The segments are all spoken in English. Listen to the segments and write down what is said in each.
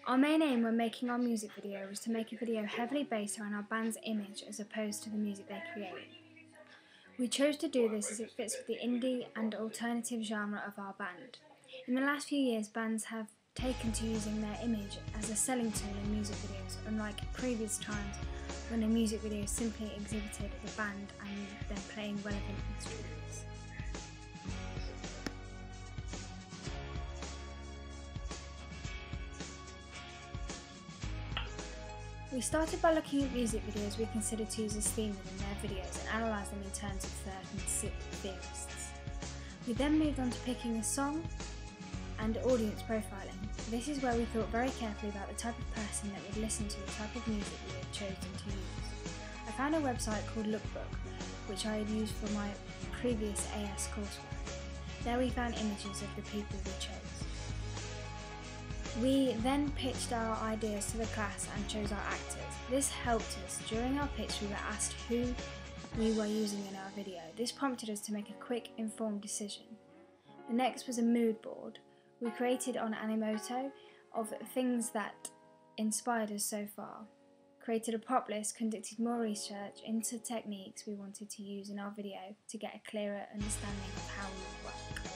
Our main aim when making our music video was to make a video heavily based around our band's image as opposed to the music they create. We chose to do this as it fits with the indie and alternative genre of our band. In the last few years, bands have taken to using their image as a selling tool in music videos, unlike previous times when a music video simply exhibited the band and them playing relevant instruments. We started by looking at music videos we consider to use as theme within their videos and analyse them in terms of certain theorists. We then moved on to picking a song and audience profiling. This is where we thought very carefully about the type of person that would listen to the type of music we had chosen to use. I found a website called Lookbook, which I had used for my previous AS coursework. There we found images of the people we chose. We then pitched our ideas to the class and chose our actors. This helped us. During our pitch we were asked who we were using in our video. This prompted us to make a quick, informed decision. The next was a mood board we created on Animoto of things that inspired us so far. Created a prop list, conducted more research into techniques we wanted to use in our video to get a clearer understanding of how we would work.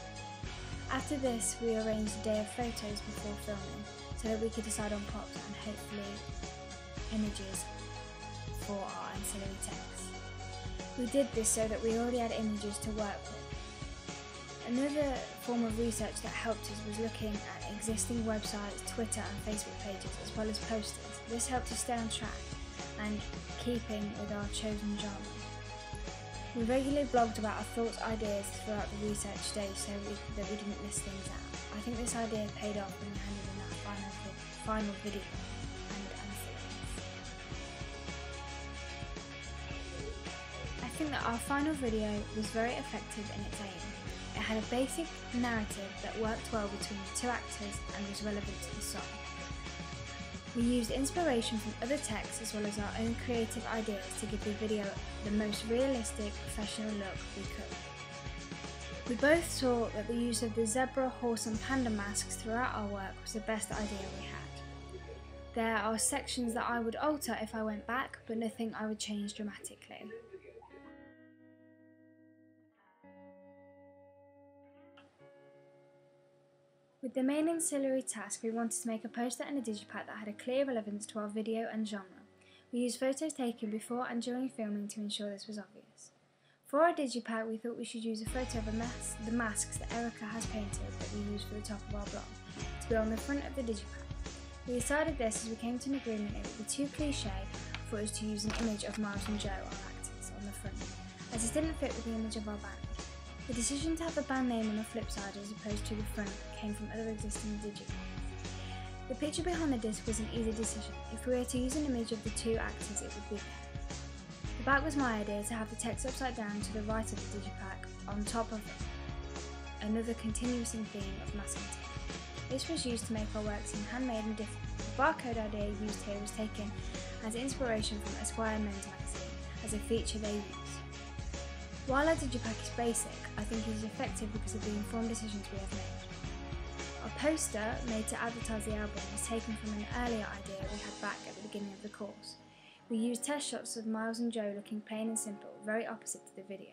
After this, we arranged a day of photos before filming so that we could decide on props and hopefully images for our ancillary text. We did this so that we already had images to work with. Another form of research that helped us was looking at existing websites, Twitter and Facebook pages, as well as posters. This helped us stay on track and keeping with our chosen genre. We regularly blogged about our thoughts, ideas throughout the research stage so that we didn't miss things out. I think this idea paid off when we handed in our final video and ancillaries. I think that our final video was very effective in its aim. It had a basic narrative that worked well between the two actors and was relevant to the song. We used inspiration from other texts as well as our own creative ideas to give the video the most realistic, professional look we could. We both saw that the use of the zebra, horse and panda masks throughout our work was the best idea we had. There are sections that I would alter if I went back, but nothing I would change dramatically. With the main ancillary task, we wanted to make a poster and a digipack that had a clear relevance to our video and genre. We used photos taken before and during filming to ensure this was obvious. For our digipack, we thought we should use a photo of the masks that Erica has painted that we used for the top of our blog to be on the front of the digipack. We decided this as we came to an agreement it would be too cliché for us to use an image of Miles and Joe, our actors, on the front, as it didn't fit with the image of our band. The decision to have the band name on the flip side as opposed to the front came from other existing digipacks. The picture behind the disc was an easy decision. If we were to use an image of the two actors, it would be there. The back was my idea to have the text upside down to the right of the digipack on top of another continuing theme of masculinity. This was used to make our work seem handmade and different. The barcode idea used here was taken as inspiration from Esquire Men's Magazine as a feature they use. While our digipack is basic, I think it is effective because of the informed decisions we have made. Our poster, made to advertise the album, was taken from an earlier idea we had back at the beginning of the course. We used test shots of Miles and Joe looking plain and simple, very opposite to the video.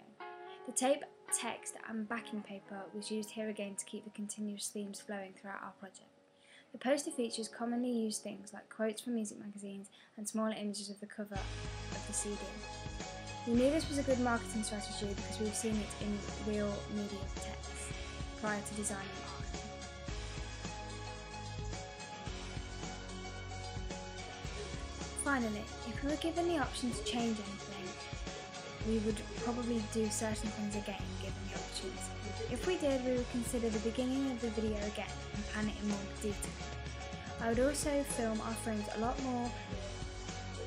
The tape, text and backing paper was used here again to keep the continuous themes flowing throughout our project. The poster features commonly used things like quotes from music magazines and smaller images of the cover of the CD. We knew this was a good marketing strategy because we've seen it in real media texts prior to designing art. Finally, if we were given the option to change anything, we would probably do certain things again given the opportunity. If we did, we would consider the beginning of the video again and plan it in more detail. I would also film our frames a lot more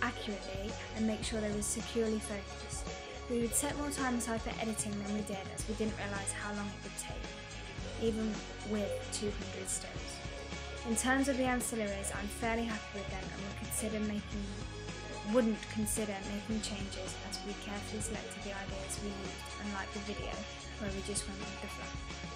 accurately and make sure they were securely focused. We would set more time aside for editing than we did as we didn't realise how long it would take, even with 200 stills. In terms of the ancillaries, I'm fairly happy with them and wouldn't consider making changes as we carefully selected the ideas we used, unlike the video where we just went with the flow.